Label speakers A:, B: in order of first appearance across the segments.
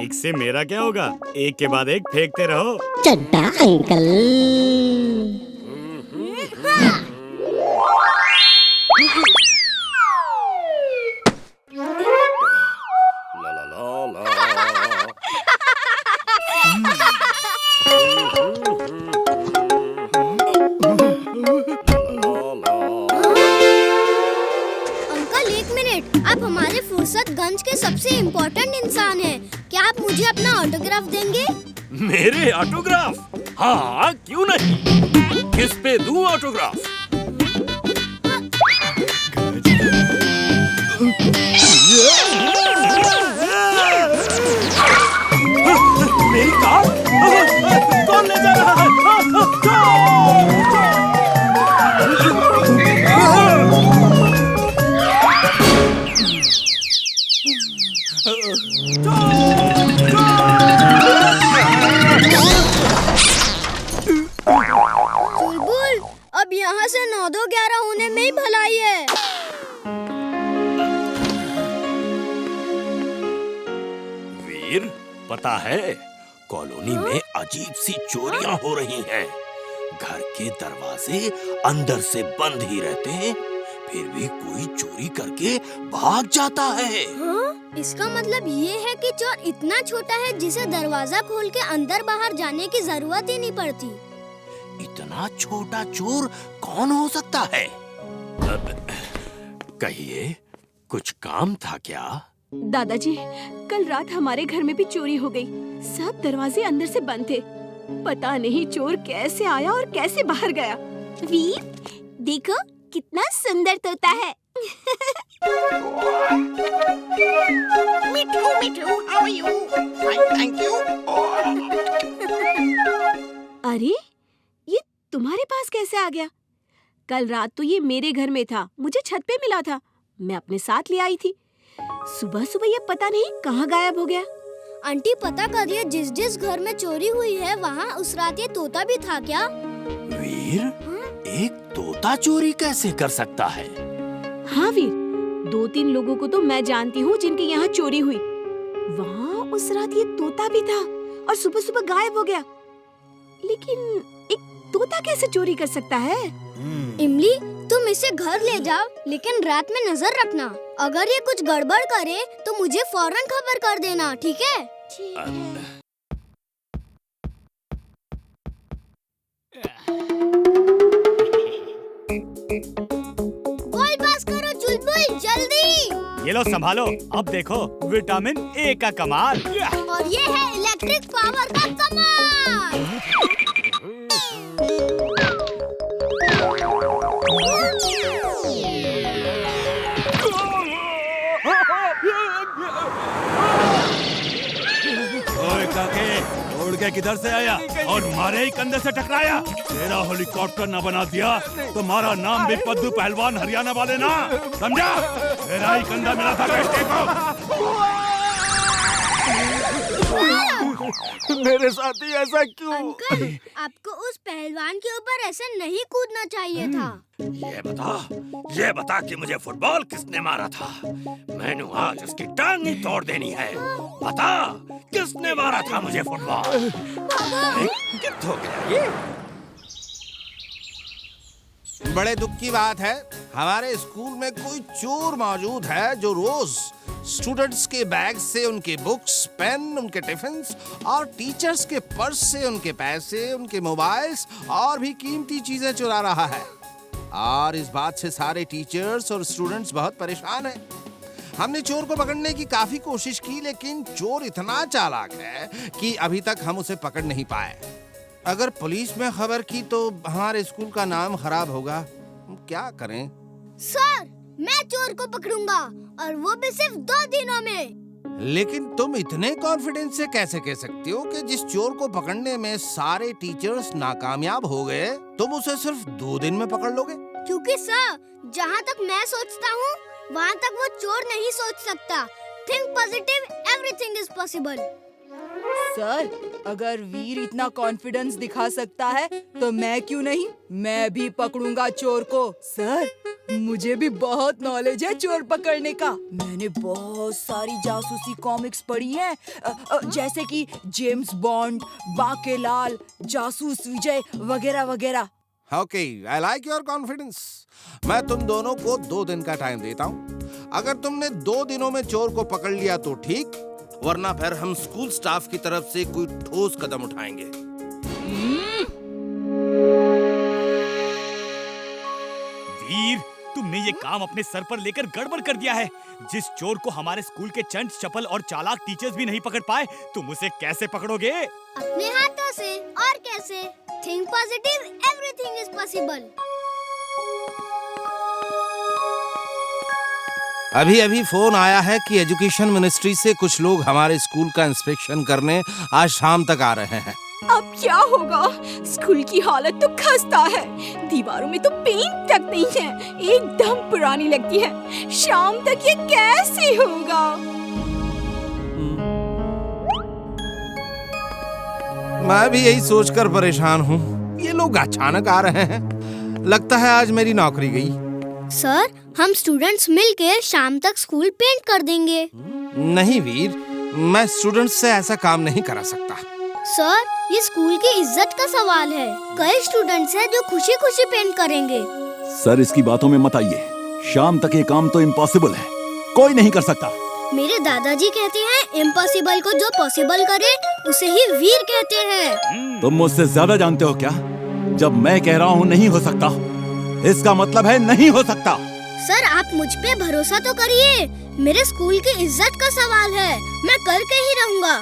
A: एक से मेरा क्या होगा? एक के बाद एक फेंकते रहो।
B: चड्डा अंकल।
C: ला ला ला ला।
D: अंकल एक मिनट, आप हमारे फुर्सतगंज के सबसे इम्पोर्टेंट इंसान हैं। क्या आप मुझे अपना ऑटोग्राफ देंगे?
C: मेरे ऑटोग्राफ? हाँ, क्यों नहीं। किस पे दूं ऑटोग्राफ? मेरी कार? कौन ले जा रहा है?
D: बुलबुल, अब यहाँ से 9-2-11 होने में ही भलाई है।
C: वीर, पता है कॉलोनी में अजीब सी चोरियां हो रही हैं। घर के दरवाजे अंदर से बंद ही रहते हैं, फिर भी कोई चोरी करके भाग जाता है।
D: हाँ? इसका मतलब ये है कि चोर इतना छोटा है जिसे दरवाजा खोल के अंदर बाहर जाने की जरूरत ही नहीं पड़ती।
C: इतना छोटा चोर कौन हो सकता है? कहिए, कुछ काम था क्या?
E: दादाजी, कल रात हमारे घर में भी चोरी हो गई। सब दरवाजे अंदर से बंद थे। पता नहीं चोर कैसे आया और कैसे बाहर गया।
D: वीर, देखो कितना सुंदर तोता है।
F: मिठू मिठू, how are you? Fine, thank you.
E: अरे, ये तुम्हारे पास कैसे आ गया? कल रात तो ये मेरे घर में था, मुझे छत पे मिला था, मैं अपने साथ ले आई थी। सुबह सुबह ये पता नहीं कहाँ गायब हो गया।
D: आंटी पता करिए, जिस घर में चोरी हुई है वहाँ उस रात ये तोता भी था क्या?
C: वीर, एक तोता चोरी कैसे कर सकता है?
E: हाँ वीर, 2-3 लोगों को तो मैं जानती हूँ जिनके यहाँ चोरी हुई। वहाँ उस रात ये तोता भी था और सुबह सुबह गायब हो गया। लेकिन एक तोता कैसे चोरी कर सकता है?
D: इमली, तुम इसे घर ले जाओ, लेकिन रात में नजर रखना। अगर ये कुछ गड़बड़ करे तो मुझे फौरन खबर कर देना, ठीक है? बॉल पास करो चुलबुल, जल्दी।
A: ये लो संभालो, अब देखो विटामिन ए का कमाल।
D: और ये है इलेक्ट्रिक पावर का कमाल।
G: ओए काके, उड़ के किधर से आया और मारे ही कंधे से टकराया? तेरा हेलीकॉप्टर न बना दिया तो हमारा नाम भी पद्दू पहलवान हरियाणा वाले ना, समझा? तेरा ही कंधा मिला था बेटे को।
C: मेरे साथी ऐसा क्यों?
D: अंकल, आपको उस पहलवान के ऊपर ऐसे नहीं कूदना चाहिए था।
C: ये बता कि मुझे फुटबॉल किसने मारा था? मैंने आज उसकी टांग ही तोड़ देनी है। बता, किसने मारा था मुझे फुटबॉल? कितना हो गया ये?
H: बड़े दुख की बात है, हमारे स्कूल में कोई चोर मौजूद है जो रोज स्टूडेंट्स के बैग से उनके बुक्स, पेन, उनके टिफिन्स और टीचर्स के पर्स से उनके पैसे, उनके मोबाइल्स और भी कीमती चीजें चुरा रहा है। और इस बात से सारे टीचर्स और स्टूडेंट्स बहुत परेशान हैं। हमने चोर को पकड़ने की काफी कोशिश की, लेकिन चोर इतना चालाक है कि अभी तक हम उसे पकड़ नहीं पाए। अगर पुलिस में खबर की तो हमारे स्कूल का नाम खराब होगा। क्या करें?
D: सर, मैं चोर को पकड़ूंगा, और वो भी सिर्फ 2 दिनों में।
H: लेकिन तुम इतने कॉन्फिडेंस से कैसे कह सकते हो कि जिस चोर को पकड़ने में सारे टीचर्स नाकामयाब हो गए, तुम उसे सिर्फ 2 दिन में पकड़ लोगे?
D: क्योंकि सर, जहाँ तक मैं सोचता हूँ वहाँ तक वो चोर नहीं सोच सकता। Think positive, everything is possible.
I: Sir, अगर वीर इतना कॉन्फिडेंस दिखा सकता है तो मैं क्यों नहीं? मैं भी पकड़ूंगा चोर को। सर, मुझे भी बहुत नॉलेज है चोर पकड़ने का। मैंने बहुत सारी जासूसी कॉमिक्स पढ़ी हैं, जैसे कि जेम्स बॉन्ड, बाकेलाल, जासूस विजय वगैरह वगैरह।
H: Okay, I like your confidence. मैं तुम दोनों को 2 दिन का टाइम देता हूँ। अगर तुमने 2 दिनों में चोर को पकड़ लिया तो ठीक, वरना फिर हम स्कूल स्टाफ की तरफ से कोई ठोस कदम उठाएंगे।
A: वीर, तुमने ये काम अपने सर पर लेकर गड़बड़ कर दिया है। जिस चोर को हमारे स्कूल के चंट चपल और चालाक टीचर्स भी नहीं पकड़ पाए, तुम उसे कैसे पकड़ोगे?
D: अपने हाथों से। और कैसे? Think positive, everything is possible.
H: अभी फोन आया है कि एजुकेशन मिनिस्ट्री से कुछ लोग हमारे स्कूल का इंस्पेक्शन करने आज शाम तक आ रहे हैं।
E: अब क्या होगा? स्कूल की हालत तो खस्ता है। दीवारों में तो पेंट तक नहीं है, एकदम पुरानी लगती है। शाम तक ये कैसे होगा?
H: मैं भी यही सोचकर परेशान हूँ। ये लोग अचानक आ रहे हैं। लगता है आज मेरी नौकरी गई।
D: सर, हम स्टूडेंट्स मिलकर शाम तक स्कूल पेंट कर देंगे।
H: नहीं वीर, मैं स्टूडेंट्स से ऐसा काम नहीं करा सकता।
D: सर, ये स्कूल की इज्जत का सवाल है। कई स्टूडेंट्स हैं जो खुशी खुशी पेंट करेंगे।
G: सर, इसकी बातों में मत आइए। शाम तक ये काम तो इम्पॉसिबल है, कोई नहीं कर सकता।
D: मेरे दादाजी कहते हैं इम्पॉसिबल को जो पॉसिबल करे उसे ही वीर कहते हैं।
G: तुम मुझसे ज्यादा जानते हो क्या? जब मैं कह रहा हूँ नहीं हो सकता, इसका मतलब है नहीं हो सकता।
D: सर, आप मुझ पे भरोसा तो करिए। मेरे स्कूल की इज्जत का सवाल है, मैं करके ही रहूँगा।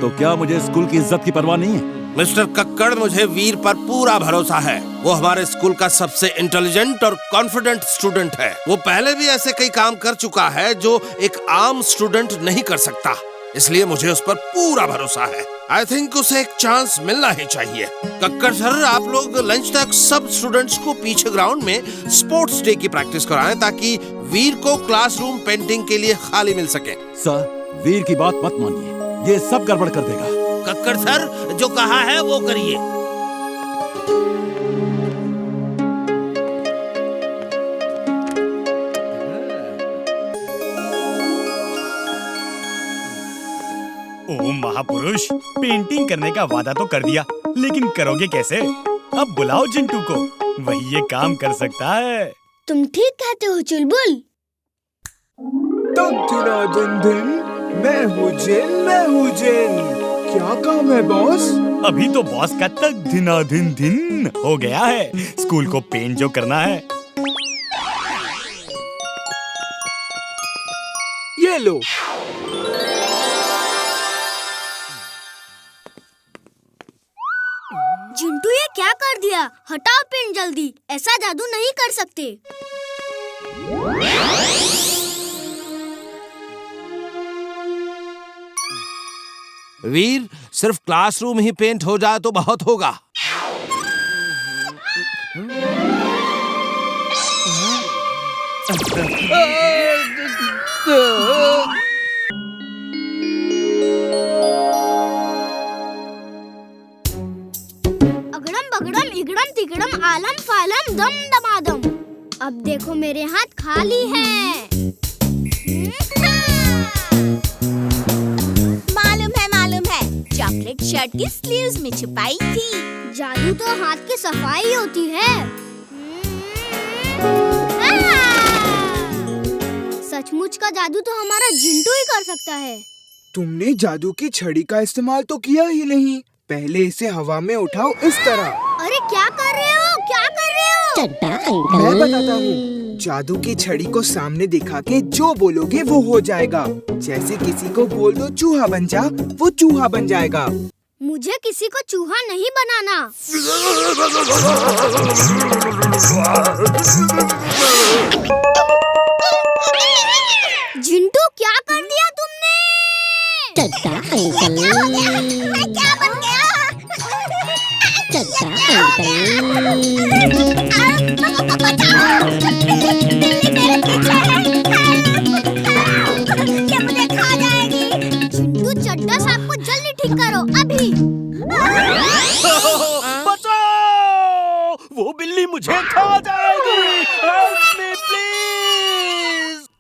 G: तो क्या मुझे स्कूल की इज्जत की परवाह नहीं है?
H: मिस्टर कक्कड़, मुझे वीर पर पूरा भरोसा है। वो हमारे स्कूल का सबसे इंटेलिजेंट और कॉन्फिडेंट स्टूडेंट है। वो पहले भी ऐसे कई काम कर चुका है जो एक आम स्टूडेंट नहीं कर सकता, इसलिए मुझे उस पर पूरा भरोसा है। आई थिंक उसे एक चांस मिलना ही चाहिए। कक्कड़ सर, आप लोग लंच तक सब स्टूडेंट्स को पीछे ग्राउंड में स्पोर्ट्स डे की प्रैक्टिस कराएं ताकि वीर को क्लासरूम पेंटिंग के लिए खाली मिल सके।
G: सर, वीर की बात मत मानिए, ये सब गड़बड़ कर देगा।
H: कक्कड़ सर, जो कहा है वो करिए।
A: ओ महापुरुष, पेंटिंग करने का वादा तो कर दिया, लेकिन करोगे कैसे? अब बुलाओ जिंटू को, वही ये काम कर सकता है।
D: तुम ठीक कहते हो चुलबुल।
B: मैं हूँ जिन। क्या काम है बॉस?
A: अभी तो बॉस का तक दिनादिन दिन हो गया है। स्कूल को पेंट जो करना है।
B: ये लो।
D: जिंटू, ये क्या कर दिया? हटाओ पेंट जल्दी। ऐसा जादू नहीं कर सकते।
H: वीर, सिर्फ क्लासरूम ही पेंट हो जाए तो बहुत होगा।
D: अगड़म बगड़म इगड़म तिगड़म आलम फालम दम दमादम। अब देखो मेरे हाथ खाली हैं।
E: मालूम है, चॉकलेट शर्ट की स्लीव्स में छुपाई थी।
D: जादू तो हाथ की सफाई होती है। सचमुच का जादू तो हमारा जिंटू ही कर सकता है।
B: तुमने जादू की छड़ी का इस्तेमाल तो किया ही नहीं। पहले इसे हवा में उठाओ इस तरह।
D: अरे क्या कर रहे हो? क्या कर रहे हो?
B: मैं बताता हूँ। जादू की छड़ी को सामने दिखा के जो बोलोगे वो हो जाएगा। जैसे किसी को बोल दो चूहा बन जा, वो चूहा बन जाएगा।
D: मुझे किसी को चूहा नहीं बनाना। जिंटू, क्या कर दिया तुमने? मैं क्या बन गया? ये मुझे खा जाएगी। जिंटू, चड्डा सांप को जल्दी ठीक करो अभी।
C: बचाओ! वो बिल्ली मुझे खा जाएगी। Help me,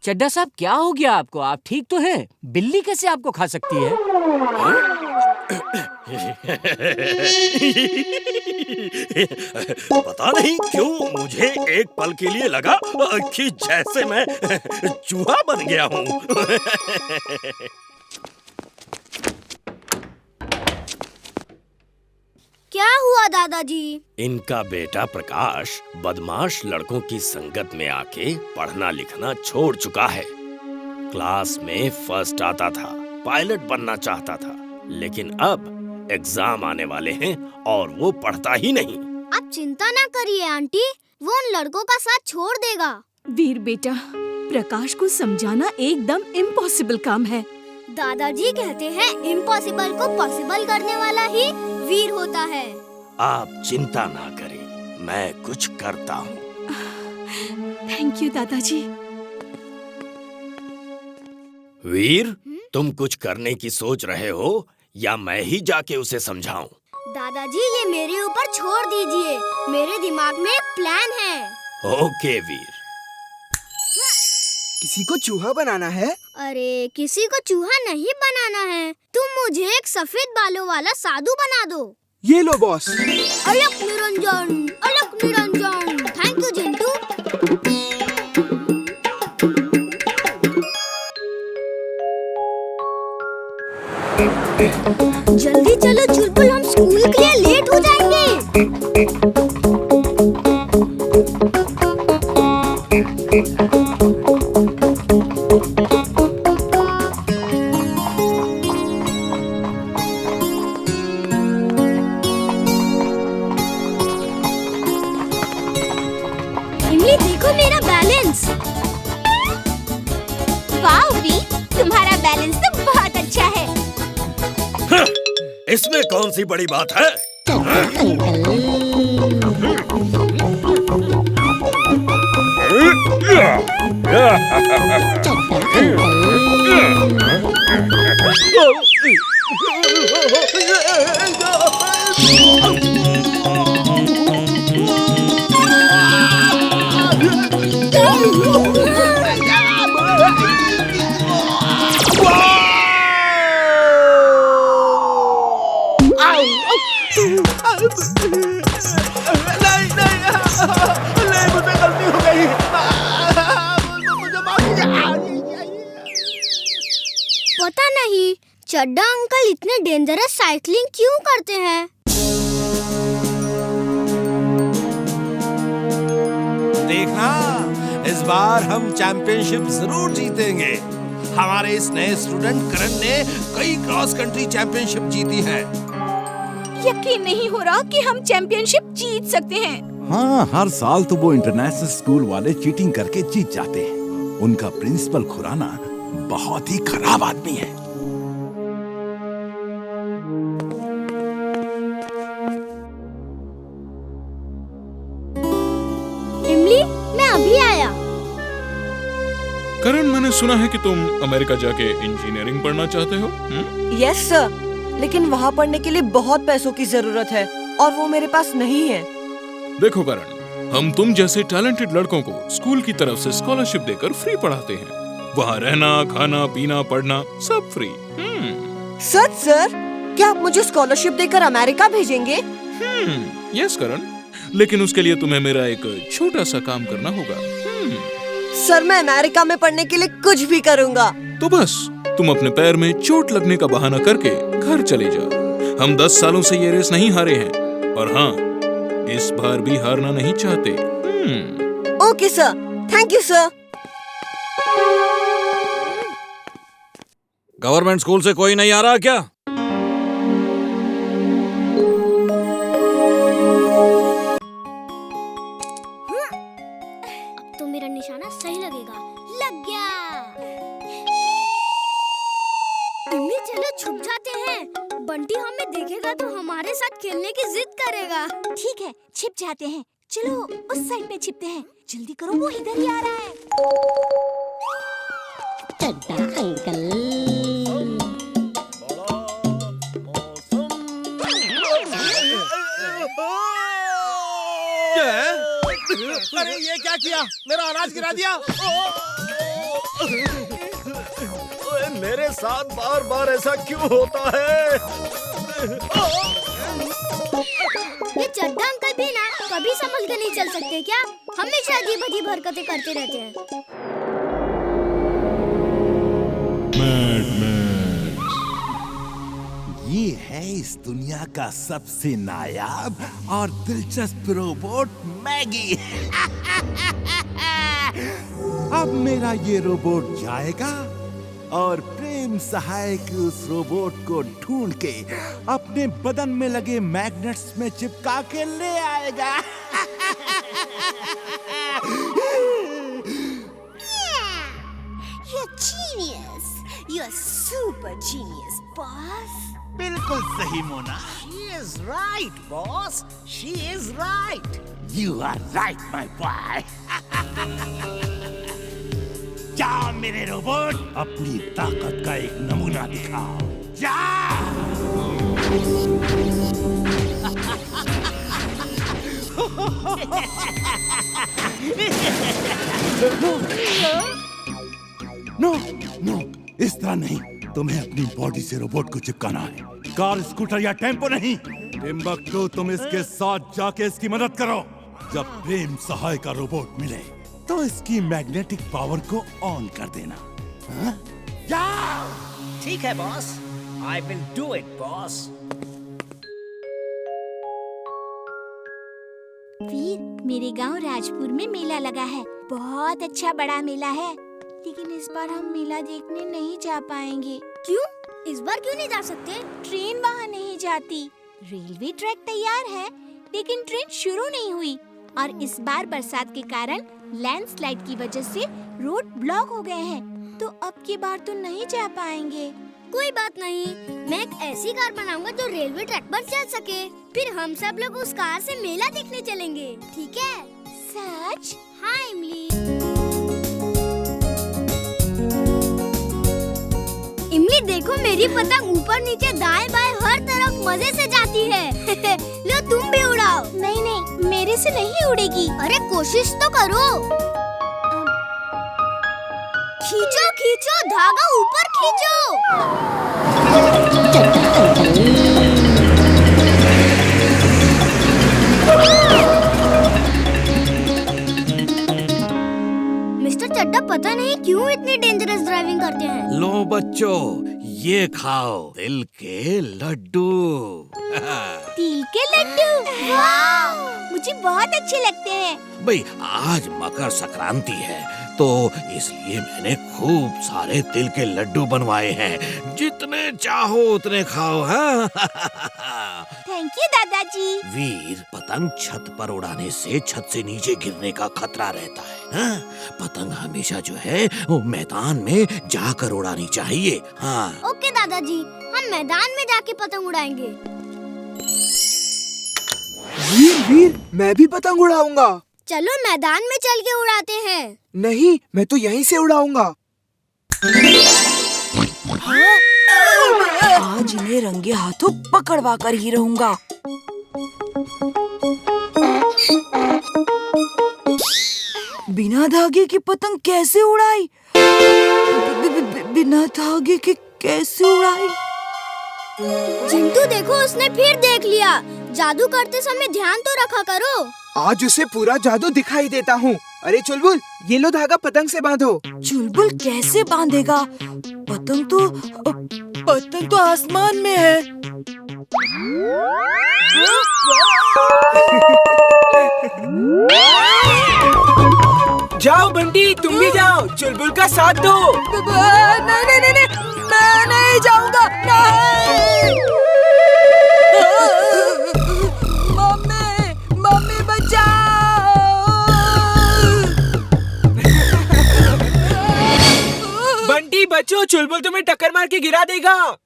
J: चड्ढा साहब, क्या हो गया आपको? आप ठीक तो हैं? बिल्ली कैसे आपको खा सकती है?
C: पता नहीं क्यों मुझे एक पल के लिए लगा कि जैसे मैं चूहा बन गया हूँ।
D: क्या हुआ दादाजी?
C: इनका बेटा प्रकाश बदमाश लड़कों की संगत में आके पढ़ना लिखना छोड़ चुका है। क्लास में फर्स्ट आता था, पायलट बनना चाहता था, लेकिन अब एग्जाम आने वाले हैं और वो पढ़ता ही नहीं।
D: आप चिंता ना करिए आंटी, वो उन लड़कों का साथ छोड़ देगा।
E: वीर बेटा, प्रकाश को समझाना एकदम इम्पॉसिबल काम है।
D: दादाजी कहते हैं इम्पॉसिबल को पॉसिबल करने वाला ही वीर होता है।
C: आप चिंता ना करें, मैं कुछ करता हूँ।
E: थैंक यू दादाजी।
C: वीर, तुम कुछ करने की सोच रहे हो या मैं ही जाके उसे समझाऊं?
D: दादाजी ये मेरे ऊपर छोड़ दीजिए, मेरे दिमाग में एक प्लान है।
C: ओके वीर।
B: किसी को चूहा बनाना है?
D: अरे किसी को चूहा नहीं बनाना है, तुम मुझे एक सफेद बालों वाला साधु बना दो।
B: ये लो बॉस।
D: अलक निरंजन, अलक निरंजन। Thank you Jintu. जल्दी चलो चुलबुल, हम स्कूल के लिए लेट हो जाएंगे। इमली देखो मेरा बैलेंस।
K: वाह वी, तुम्हारा बैलेंस तो बहुत अच्छा है।
C: इसमें कौन सी बड़ी बात है?
D: पता नहीं चड्डा अंकल इतने डेंजरस साइकिलिंग क्यों करते हैं।
H: देखना, इस बार हम चैंपियनशिप जरूर जीतेंगे। हमारे इस नए स्टूडेंट करण ने कई क्रॉस कंट्री चैंपियनशिप जीती है।
E: यकीन नहीं हो रहा कि हम चैंपियनशिप जीत सकते हैं।
G: हाँ, हर साल तो वो इंटरनेशनल स्कूल वाले चीटिंग करके जीत जाते हैं। उनका प्रिंसिपल खुराना बहुत ही खराब आदमी है।
D: इमली, मैं अभी आया।
L: करण, मैंने सुना है कि तुम अमेरिका जाके इंजीनियरिंग पढ़ना चाहते हो?
M: यस सर, लेकिन वहाँ पढ़ने के लिए बहुत पैसों की जरूरत है और वो मेरे पास नहीं है।
L: देखो करण, हम तुम जैसे टैलेंटेड लड़कों को स्कूल की तरफ से स्कॉलरशिप देकर फ्री पढ़ाते हैं। वहाँ रहना, खाना, पीना, पढ़ना सब फ्री।
M: सच सर, क्या आप मुझे स्कॉलरशिप देकर अमेरिका भेजेंगे?
L: यस करण, लेकिन उसके लिए तुम्हें मेरा एक छोटा सा काम करना होगा।
M: सर, मैं अमेरिका में पढ़ने के लिए कुछ भी करूँगा।
L: तो बस तुम अपने पैर में चोट लगने का बहाना करके घर चले जाओ। हम 10 सालों से ये रेस नहीं हारे हैं और हाँ, इस बार भी हारना नहीं चाहते।
M: Okay sir, thank you sir.
N: Government school से कोई नहीं आ रहा क्या?
D: अब तो मेरा निशाना सही लगेगा। लग गया। इमली, चलो छुप जाते हैं। बंटी हमें देखेगा तो हमारे साथ खेलने की जिद करेगा।
K: ठीक है, छिप जाते हैं। चलो उस साइड पे छिपते हैं। जल्दी करो, वो इधर ही आ रहा है।
O: चड्ढा अंकल।
H: अरे ये क्या किया? मेरा अनाज गिरा दिया।
N: ओए, मेरे साथ बार बार ऐसा क्यों होता है?
D: ये चड्ढा अंकल भी ना कभी संभल के नहीं चल सकते क्या? हमेशा अजीब अजीब हरकतें करते रहते हैं।
G: ये है इस दुनिया का सबसे नायाब और दिलचस्प रोबोट मैगी। अब मेरा ये रोबोट जाएगा और प्रेम सहायक उस रोबोट को ढूंढ के अपने बदन में लगे मैग्नेट्स में चिपका के ले आएगा।
K: You're genius. You're super genius, boss.
G: बिल्कुल सही Mona.
F: She is right, boss. She is right.
G: You are right, my boy. जाओ मेरे रोबोट, अपनी ताकत का एक नमूना दिखाओ। नो नो, इस तरह नहीं। तुम्हें अपनी बॉडी से रोबोट को चिपकाना है, कार, स्कूटर या टेम्पो नहीं। टिम्बकटू, तुम इसके साथ जाके इसकी मदद करो। जब प्रेम सहाय का रोबोट मिले तो इसकी मैग्नेटिक पावर को ऑन कर देना। हाँ?
F: ठीक है, boss. I will do it, boss.
K: वीर, मेरे गांव राजपुर में मेला लगा है। बहुत अच्छा बड़ा मेला है, लेकिन इस बार हम मेला देखने नहीं जा पाएंगे।
D: क्यों? इस बार क्यों नहीं जा सकते?
K: ट्रेन वहाँ नहीं जाती। रेलवे ट्रैक तैयार है, लेकिन ट्रेन शुरू नहीं हुई। और इस बार बरसात के कारण लैंडस्लाइड की वजह से रोड ब्लॉक हो गए हैं, तो अब की बार तो नहीं जा पाएंगे।
D: कोई बात नहीं, मैं एक ऐसी कार बनाऊंगा जो रेलवे ट्रैक पर चल सके। फिर हम सब लोग उस कार से मेला देखने चलेंगे, ठीक है?
K: सच?
D: हाँ इमली। इमली देखो, मेरी पतंग ऊपर नीचे दाएं बाएं हर तरफ मजे से जाती है। लो तुम भी उड़ाओ।
K: नहीं नहीं, मेरे से नहीं उड़ेगी।
D: अरे कोशिश तो करो। खींचो खींचो, धागा ऊपर खींचो। मिस्टर चड्ढा पता नहीं क्यों इतनी डेंजरस ड्राइविंग करते हैं।
C: लो बच्चों, ये खाओ तिल के लड्डू।
K: तिल के लड्डू? वाह, मुझे बहुत अच्छे लगते हैं।
C: भाई, आज मकर संक्रांति है, तो इसलिए मैंने खूब सारे तिल के लड्डू बनवाए हैं। जितने चाहो उतने खाओ। हाँ?
K: थैंक यू दादाजी।
C: वीर, पतंग छत पर उड़ाने से छत से नीचे गिरने का खतरा रहता है। हाँ? पतंग हमेशा जो है वो मैदान में जाकर उड़ानी चाहिए। हाँ।
D: ओके दादाजी, हम मैदान में जाके पतंग उड़ाएंगे।
B: वीर वीर, मैं भी पतंग उड़ाऊंगा।
D: चलो मैदान में चल के उड़ाते हैं।
B: नहीं, मैं तो यहीं से उड़ाऊंगा।
I: हाँ? आज इन्हें रंगे हाथों पकड़वा कर ही रहूंगा। बिना धागे की पतंग कैसे उड़ाई? बिना धागे के कैसे उड़ाई?
D: चिंटू देखो, उसने फिर देख लिया। जादू करते समय ध्यान तो रखा करो।
B: आज उसे पूरा जादू दिखाई देता हूँ। अरे चुलबुल, ये लो धागा, पतंग से बांधो।
I: चुलबुल कैसे बांधेगा? पतंग तो आसमान में है।
B: जाओ बंटी, तुम भी जाओ, चुलबुल का साथ दो।
I: नहीं नहीं नहीं, मैं नहीं जाऊंगा। नहीं। मम्मी बचाओ।
B: बंटी बचो, चुलबुल तुम्हें टक्कर मार के गिरा देगा।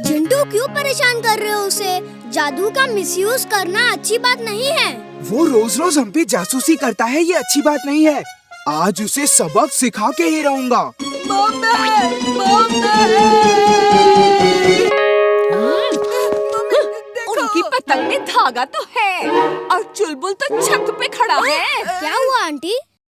D: चिंटू, क्यों परेशान कर रहे हो उसे? जादू का मिसयूज करना अच्छी बात नहीं है।
B: वो रोज रोज हम पे जासूसी करता है, ये अच्छी बात नहीं है। आज उसे सबक सिखा के ही रहूंगा।
E: पतंग में धागा तो है और चुलबुल तो छत पे खड़ा है।
D: क्या हुआ आंटी?